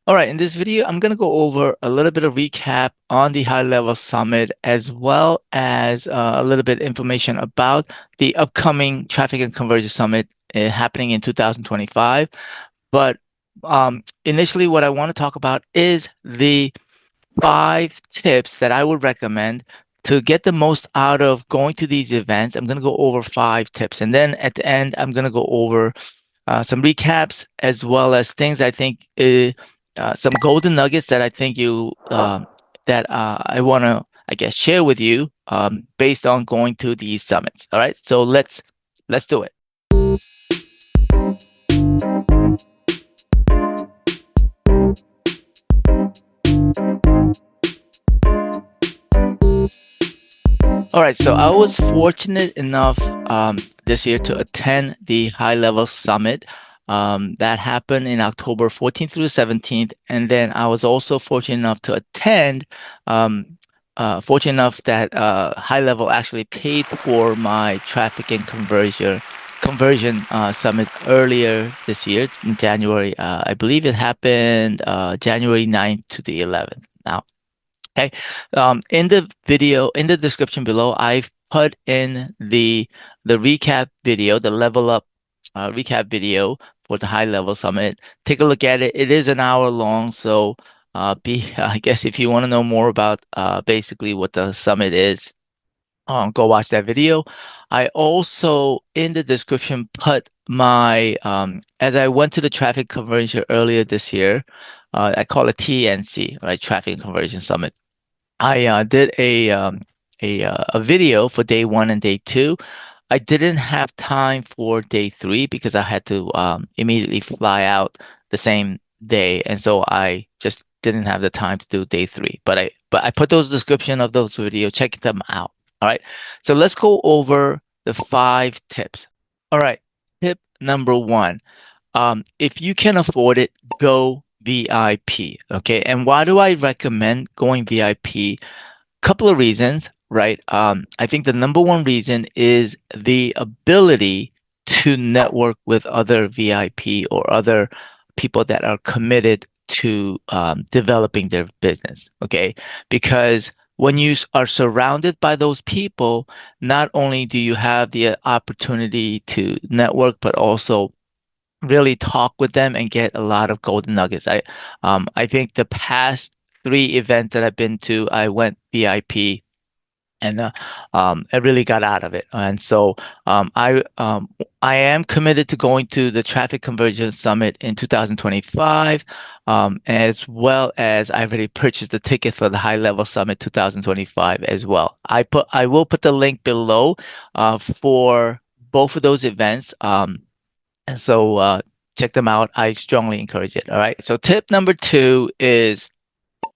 All right, in this video, I'm going to go over a little bit of recap on the High Level Summit, as well as a little bit information about the upcoming Traffic and Conversion Summit happening in 2025. But initially, what I want to talk about is the 5 tips that I would recommend to get the most out of going to these events. I'm going to go over 5 tips, and then at the end, I'm going to go over some recaps as well as things I think some golden nuggets that I think you that I want to I guess share with you based on going to these summits. All right, so let's do it. All right, so I was fortunate enough this year to attend the High Level Summit that happened in October 14th through 17th. And then I was also fortunate enough to attend, fortunate enough that High Level actually paid for my traffic and conversion summit earlier this year in January. I believe it happened January 9th to the 11th. Now, okay. In the video, in the description below, I've put in the recap video, the level up recap video for the high level summit. Take a look at it. It is an hour long, so I guess if you want to know more about basically what the summit is, go watch that video. I also in the description put my as I went to the traffic conversion earlier this year, I call it TNC, right? Traffic Conversion Summit. I did a video for day 1 and day 2. I didn't have time for day 3 because I had to immediately fly out the same day, and so I just didn't have the time to do day 3. But I put those description of those video. Check them out. All right. So let's go over the 5 tips. All right. Tip number 1. If you can afford it, go VIP. Okay. And why do I recommend going VIP? Couple of reasons, right? I think the number one reason is the ability to network with other VIP or other people that are committed to developing their business. Okay. Because when you are surrounded by those people, not only do you have the opportunity to network, but also really talk with them and get a lot of golden nuggets. I think the past 3 events that I've been to, I went VIP and I really got out of it. And so I am committed to going to the Traffic Conversion Summit in 2025, as well as I already purchased the ticket for the High Level Summit 2025 as well. I will put the link below for both of those events. And so check them out. I strongly encourage it. All right. So tip number 2 is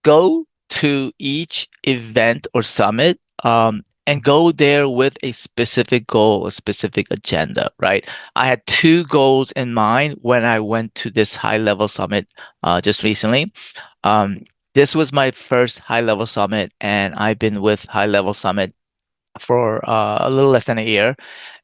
go to each event or summit and go there with a specific goal, a specific agenda, right? I had 2 goals in mind when I went to this high level summit just recently. Um, this was my first high level summit, and I've been with high level summit for a little less than a year.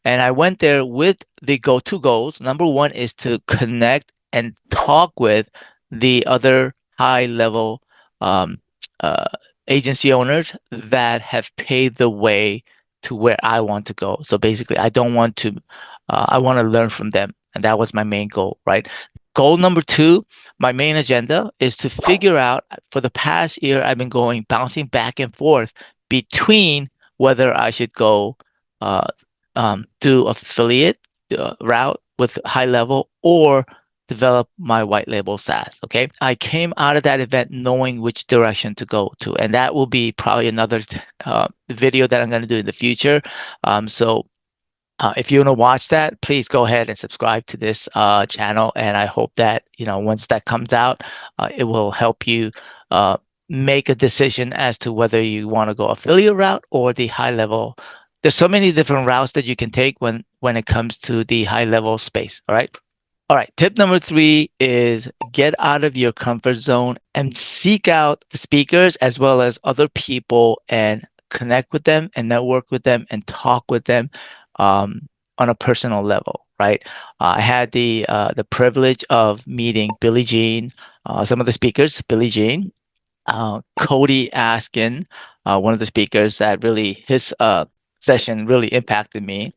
And I went there with the two goals. Number 1 is to connect and talk with the other high level um, uh, agency owners that have paved the way to where I want to go. So basically, I want to learn from them. And that was my main goal, right? Goal number 2, my main agenda is to figure out for the past year, I've been bouncing back and forth between whether I should go uh, do affiliate route with high level or develop my white label SaaS. Okay. I came out of that event knowing which direction to go to. And that will be probably another video that I'm going to do in the future. So if you want to watch that, please go ahead and subscribe to this channel. And I hope that, once that comes out, it will help you make a decision as to whether you want to go affiliate route or the high level. There's so many different routes that you can take when it comes to the high level space. All right. All right. Tip number 3 is get out of your comfort zone and seek out the speakers as well as other people and connect with them and network with them and talk with them on a personal level. right? I had the privilege of meeting Billie Jean, some of the speakers, Billie Jean, Cody Askin, one of the speakers that really his session really impacted me.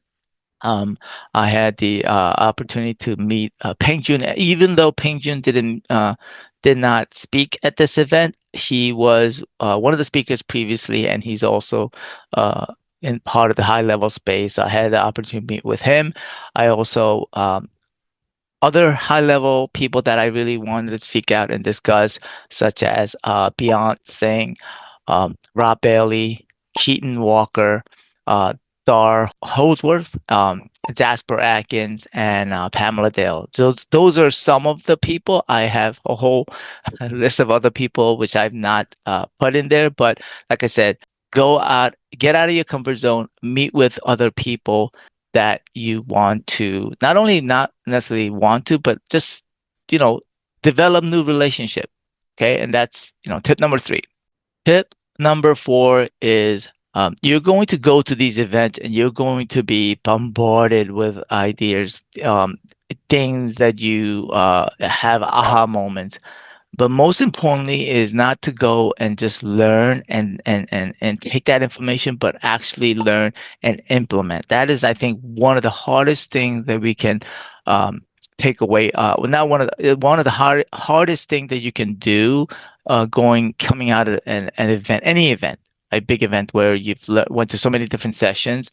Um, I had the opportunity to meet Peng Joon. Even though Peng Joon did not speak at this event, he was one of the speakers previously, and he's also uh, in part of the high level space. I had the opportunity to meet with him. I also other high level people that I really wanted to seek out and discuss, such as Beyonce, Rob Bailey, Keaton Walker, uh, Dar Holdsworth, Jasper Atkins, and Pamela Dale. Those are some of the people. I have a whole list of other people which I've not put in there, but like I said, go out, get out of your comfort zone, meet with other people that you want to not only not necessarily want to, but just, you know, develop new relationship. Okay. And that's, tip number three. Tip number four is you're going to go to these events and you're going to be bombarded with ideas, things that you have aha moments. But most importantly is not to go and just learn and take that information, but actually learn and implement. That is, I think, one of the hardest things that we can um, take away. Well, not one of the hardest things that you can do coming out of an event, any event, a big event where went to so many different sessions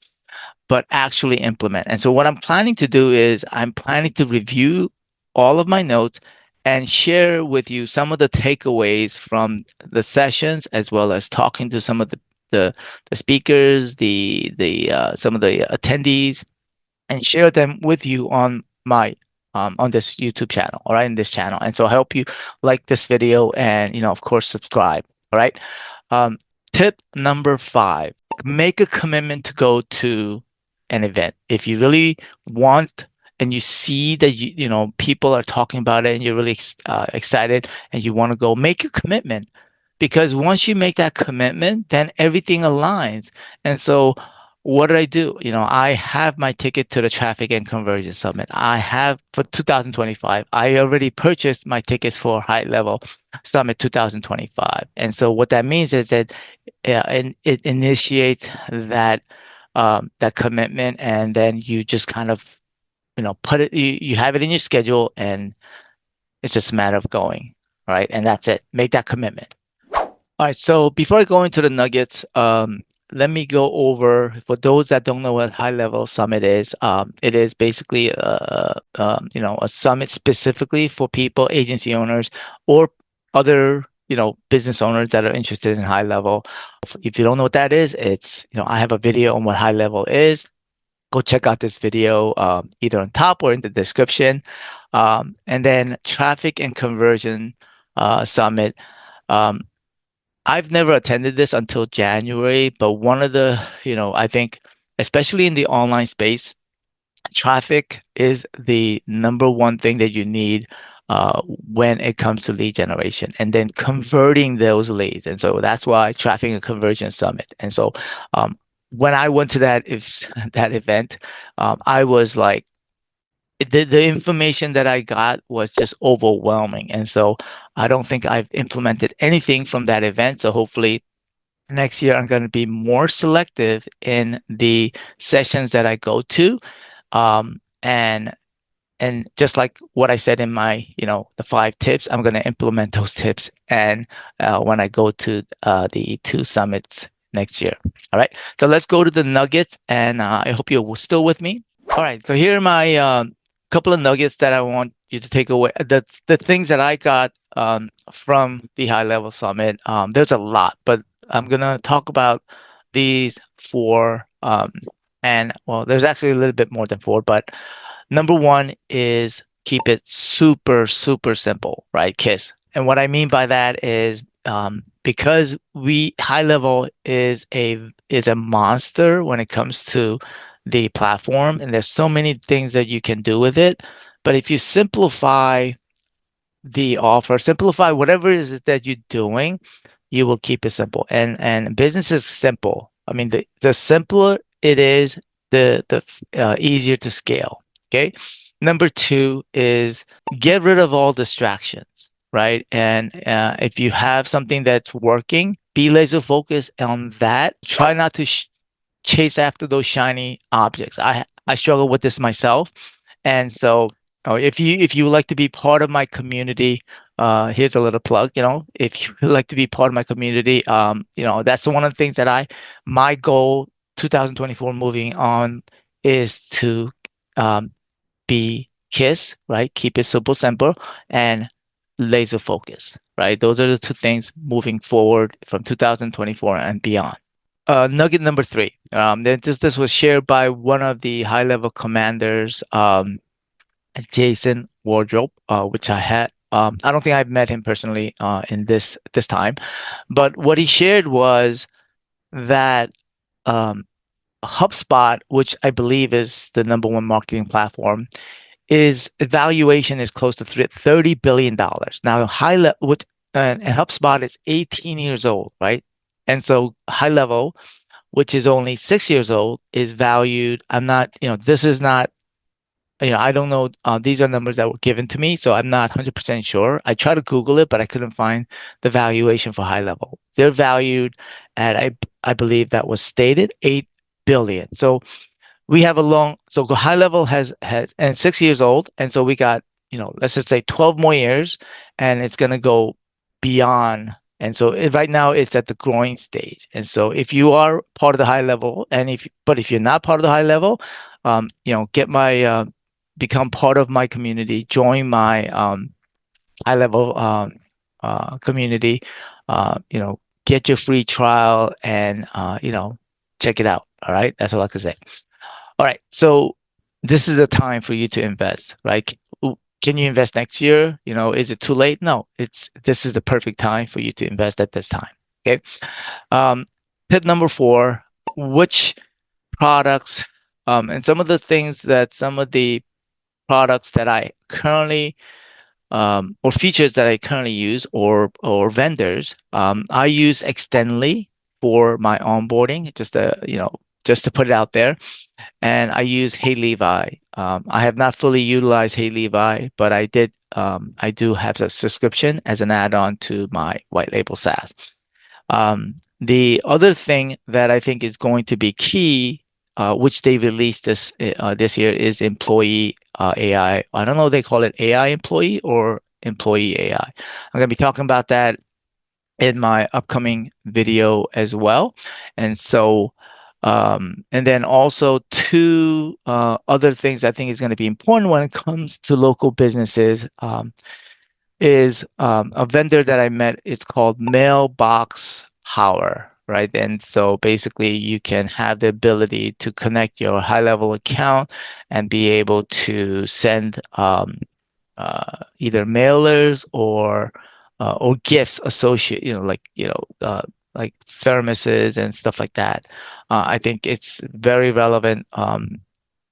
but actually implement. And so what I'm planning to do is I'm planning to review all of my notes and share with you some of the takeaways from the sessions, as well as talking to some of the, the speakers, the some of the attendees, and share them with you on my on this YouTube channel, all right, in this channel. And so I hope you like this video and of course subscribe. All right. Um, Tip number five, make a commitment to go to an event. If you really want and you see that people are talking about it and you're really excited and you want to go, make a commitment. Because once you make that commitment, then everything aligns. And so what did I do? I have my ticket to the Traffic and Conversion Summit. I have for 2025. I already purchased my tickets for High Level Summit 2025. And so what that means is that and it initiates that commitment, and then you just kind of put it. You have it in your schedule, and it's just a matter of going, right? And that's it. Make that commitment. All right, so before I go into the nuggets, let me go over for those that don't know what High Level Summit is. It is basically a summit specifically for people, agency owners, or other business owners that are interested in high level. If you don't know what that is, it's I have a video on what high level is. Go check out this video either on top or in the description. And then Traffic and Conversion Summit. Um, I've never attended this until January, but one of the, I think, especially in the online space, traffic is the number one thing that you need when it comes to lead generation and then converting those leads. And so that's why Traffic and Conversion Summit. And so um, when I went to that if that event, I was like, the information that I got was just overwhelming. And so I don't think I've implemented anything from that event. So hopefully next year I'm going to be more selective in the sessions that I go to. And just like what I said in my, the 5 tips, I'm going to implement those tips. And when I go to the 2 summits next year. All right. So let's go to the nuggets. And I hope you're still with me. All right. So here are my couple of nuggets that I want you to take away. The things that I got from the high level summit. There's a lot, but I'm gonna talk about these four. And well, there's actually a little bit more than four, but number one is keep it super, super simple, right? KISS. And what I mean by that is because high level is a monster when it comes to the platform, and there's so many things that you can do with it. But if you simplify the offer, simplify whatever it is that you're doing, you will keep it simple. And business is simple. I mean, the simpler it is, the easier to scale. Okay. Number two is get rid of all distractions, right? And if you have something that's working, be laser focused on that. Try not to chase after those shiny objects. I struggle with this myself, and so if you would like to be part of my community, here's a little plug. If you would like to be part of my community, that's one of the things that my goal 2024 moving on is to um, be KISS, right? Keep it simple, and laser focus, right? Those are the two things moving forward from 2024 and beyond. Nugget number three. This was shared by one of the high-level commanders, Jason Wardrobe, which I had. I don't think I've met him personally in this time, but what he shared was that um, HubSpot, which I believe is the number one marketing platform, is valuation is close to $30 billion. Now, and HubSpot is 18 years old, right? And so HighLevel, which is only 6 years old, is valued. This is not, I don't know. These are numbers that were given to me, so I'm not 100% sure. I tried to Google it, but I couldn't find the valuation for HighLevel. They're valued at, I believe that was stated, 8 billion. So we have HighLevel has and 6 years old, and so we got, let's just say 12 more years, and it's gonna go beyond. And so right now it's at the growing stage. And so if you are part of the HighLevel, if you're not part of the HighLevel, get my become part of my community, join my HighLevel community, get your free trial and check it out. All right, that's all I can say. All right. So this is a time for you to invest, right? Can you invest next year? Is it too late? No, this is the perfect time for you to invest at this time. Okay. Um, Tip number four, which products, and some of the products that I currently or features that I currently use or vendors, I use Extendly for my onboarding, just to put it out there, and I use HeyLevi. I have not fully utilized HeyLevi, but I do have a subscription as an add-on to my white label SaaS. The other thing that I think is going to be key, which they released this year, is employee AI. I don't know if they call it AI employee or employee AI. I'm going to be talking about that in my upcoming video as well. And so, and then also two other things I think is going to be important when it comes to local businesses. Is a vendor that I met. It's called Mailbox Power, right? And so basically, you can have the ability to connect your high-level account and be able to send either mailers or gifts associated, like thermoses and stuff like that. I think it's very relevant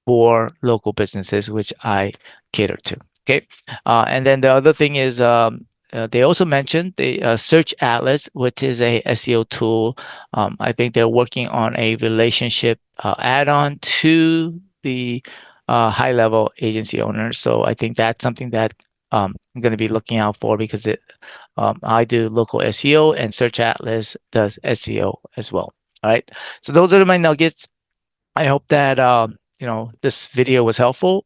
for local businesses, which I cater to. Okay. And then the other thing is they also mentioned the Search Atlas, which is a SEO tool. I think they're working on a relationship add-on to the high-level agency owners. So I think that's something that I'm going to be looking out for because I do local SEO and Search Atlas does SEO as well. All right. So those are my nuggets. I hope that this video was helpful.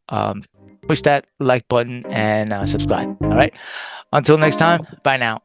Push that like button and subscribe. All right. Until next time. Bye now.